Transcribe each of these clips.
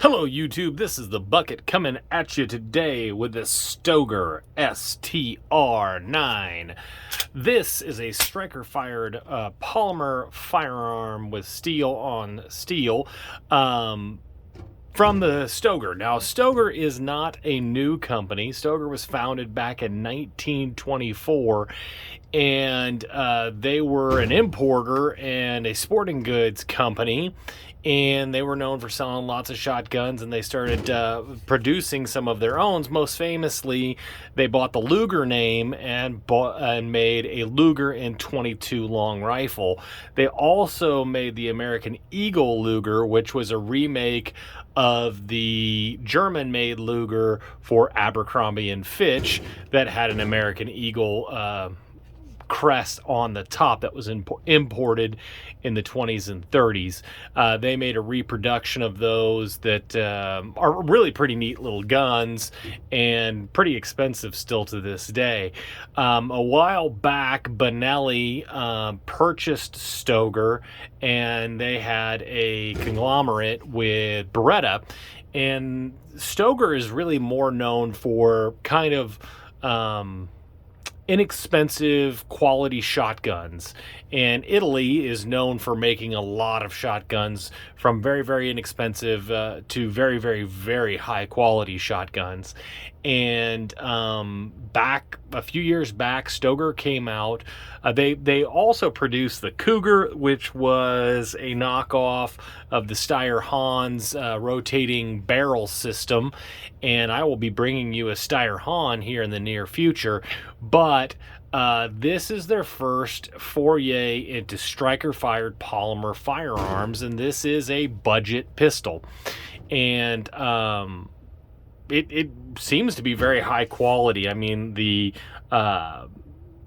Hello YouTube, this is the Bucket coming at you today with the Stoeger STR-9. This is a striker-fired polymer firearm with steel on steel from the Stoeger. Now, Stoeger is not a new company. Stoeger was founded back in 1924, and they were an importer and a sporting goods company. And they were known for selling lots of shotguns, and they started producing some of their own. Most famously, they bought the Luger name and made a Luger M22 long rifle. They also made the American Eagle Luger, which was a remake of the German-made Luger for Abercrombie and Fitch that had an American Eagle crest on the top that was imported in the 20s and 30s. They made a reproduction of those that are really pretty neat little guns and pretty expensive still to this day. A while back, Benelli purchased Stoeger, and they had a conglomerate with Beretta, and Stoeger is really more known for kind of inexpensive quality shotguns, and Italy is known for making a lot of shotguns from very, very inexpensive to very, very, very high quality shotguns. And back a few years back, Stoeger came out. They also produced the Cougar, which was a knockoff of the Steyr-Hans rotating barrel system, and I will be bringing you a Steyr-Hahn here in the near future. But this is their first foray into striker-fired polymer firearms, and this is a budget pistol. And it seems to be very high quality. I mean, the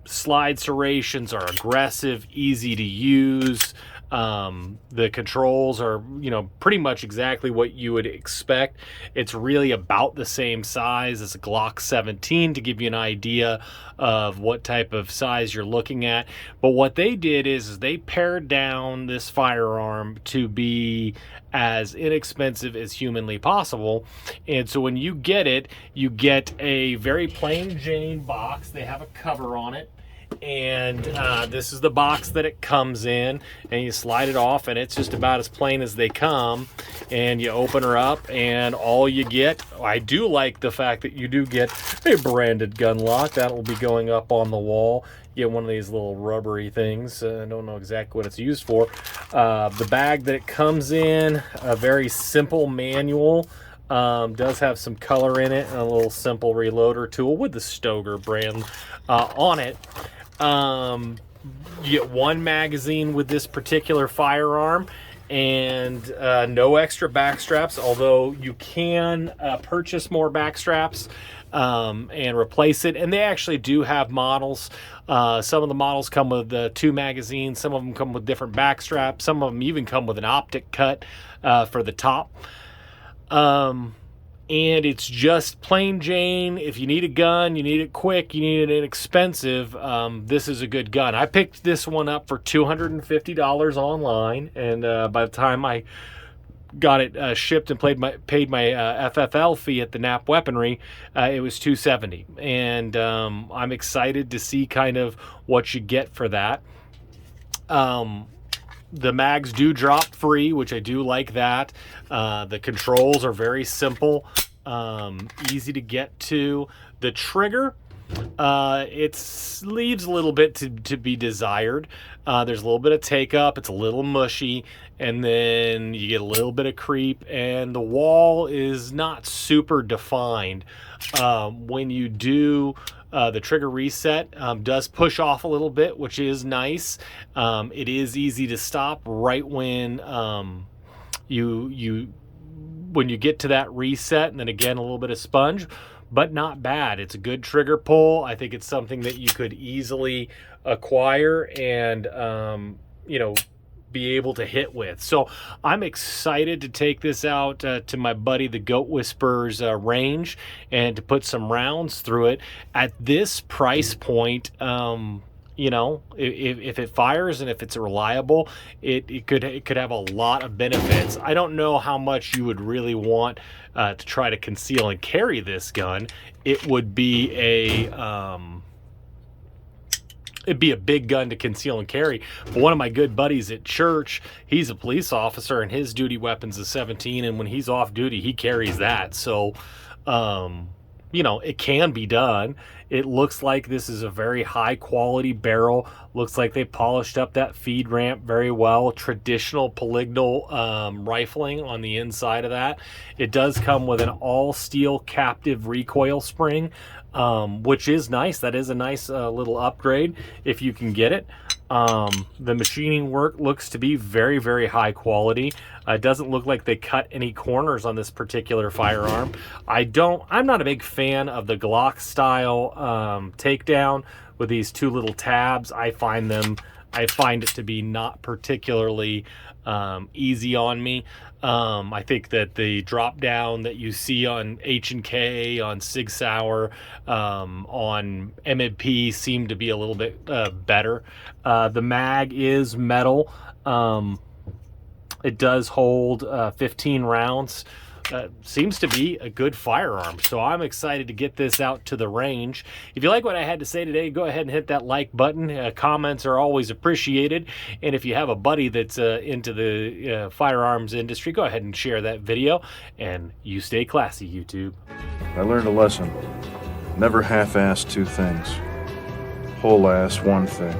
slide serrations are aggressive, easy to use. The controls are, pretty much exactly what you would expect. It's really about the same size as a Glock 17 to give you an idea of what type of size you're looking at. But what they did is they pared down this firearm to be as inexpensive as humanly possible. And so when you get it, you get a very plain Jane box. They have a cover on it. And this is the box that it comes in, and you slide it off, and it's just about as plain as they come. And you open her up, and all you get, I do like the fact that you do get a branded gun lock that will be going up on the wall. You get one of these little rubbery things. I don't know exactly what it's used for. The bag that it comes in, a very simple manual. Does have some color in it, and a little simple reloader tool with the Stoeger brand on it. You get one magazine with this particular firearm, and no extra back straps, although you can purchase more back straps and replace it. And they actually do have models. Some of the models come with 2 magazines, some of them come with different back straps, some of them even come with an optic cut for the top. And it's just plain Jane. If you need a gun, you need it quick, you need it inexpensive, this is a good gun. I picked this one up for $250 online, and by the time I got it shipped and paid my FFL fee at the Knapp Weaponry, it was $270. And I'm excited to see kind of what you get for that. The mags do drop free, which I do like that. The controls are very simple, easy to get to. The trigger, it leaves a little bit to be desired. There's a little bit of take up, it's a little mushy, and then you get a little bit of creep, and the wall is not super defined. When you do the trigger reset, does push off a little bit, which is nice. It is easy to stop right when when you get to that reset, and then again a little bit of sponge, but not bad. It's a good trigger pull. I think it's something that you could easily acquire and be able to hit with. So I'm excited to take this out to my buddy the Goat Whisperer's range and to put some rounds through it. At this price point, You know, if it fires and if it's reliable, it could have a lot of benefits. I don't know how much you would really want to try to conceal and carry this gun. It would be it'd be a big gun to conceal and carry. But one of my good buddies at church, he's a police officer, and his duty weapon's a 17, and when he's off duty, he carries that. So you know, it can be done. It looks like this is a very high quality barrel. Looks like they polished up that feed ramp very well. Traditional polygonal rifling on the inside of that. It does come with an all steel captive recoil spring, which is nice. That is a nice little upgrade if you can get it. The machining work looks to be very, very high quality. It doesn't look like they cut any corners on this particular firearm. I'm not a big fan of the Glock style takedown with these two little tabs. I find it to be not particularly easy on me. I think that the drop down that you see on H&K, on Sig Sauer, on M&P seem to be a little bit better. The mag is metal. It does hold 15 rounds. Seems to be a good firearm, so I'm excited to get this out to the range. If you like what I had to say today, go ahead and hit that like button. Comments are always appreciated, and if you have a buddy that's into the firearms industry, go ahead and share that video, and you stay classy, YouTube. I learned a lesson. Never half-ass two things. Whole-ass one thing.